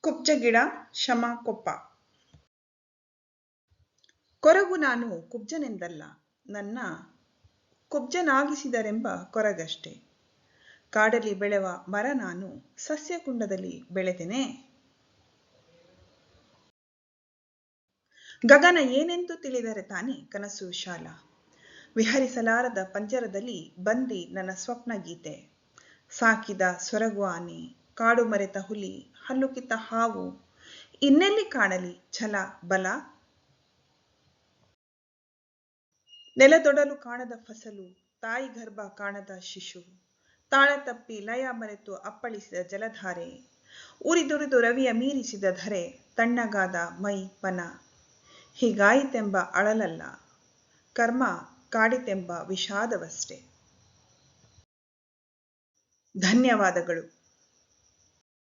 ಕುಬ್ಜಗಿಡ ಶಮ ಕೊಪ್ಪ. ಕೊರಗು ನಾನು ಕುಬ್ಜನೆಂದಲ್ಲ, ನನ್ನ ಕುಬ್ಜನಾಗಿಸಿದರೆಂಬ ಕೊರಗಷ್ಟೆ. ಕಾಡಲಿ ಬೆಳೆವ ಮರ ನಾನು, ಸಸ್ಯಕುಂಡದಲ್ಲಿ ಬೆಳೆದೆನೆ. ಗಗನ ಏನೆಂದು ತಿಳಿದರೆ ತಾನೇ ಕನಸು ವಿಶಾಲ. ವಿಹರಿಸಲಾರದ ಪಂಜರದಲ್ಲಿ ಬಂದಿ ನನ್ನ ಸ್ವಪ್ನ ಗೀತೆ. ಸಾಕಿದ ಸೊರಗು ಆನೆ, ಕಾಡು ಮರೆತ ಹುಲಿ, ಹಲ್ಲು ಕಿತ್ತ ಹಾವು, ಇನ್ನೆಲ್ಲಿ ಕಾಣಲಿ ಛಲ ಬಲ. ನೆಲದೊಡಲು ಕಾಣದ ಫಸಲು, ತಾಯಿ ಗರ್ಭ ಕಾಣದ ಶಿಶು, ತಾಳ ತಪ್ಪಿ ಲಯ ಮರೆತು ಅಪ್ಪಳಿಸಿದ ಜಲಧಾರೆ, ಉರಿದುರಿದು ರವಿಯ ಮೀರಿಸಿದ ಧರೆ, ತಣ್ಣಗಾದ ಮೈ ಪನ. ಹೀಗಾಯಿತೆಂಬ ಅಳಲಲ್ಲ, ಕರ್ಮ ಕಾಡಿತೆಂಬ ವಿಷಾದವಷ್ಟೆ. ಧನ್ಯವಾದಗಳು.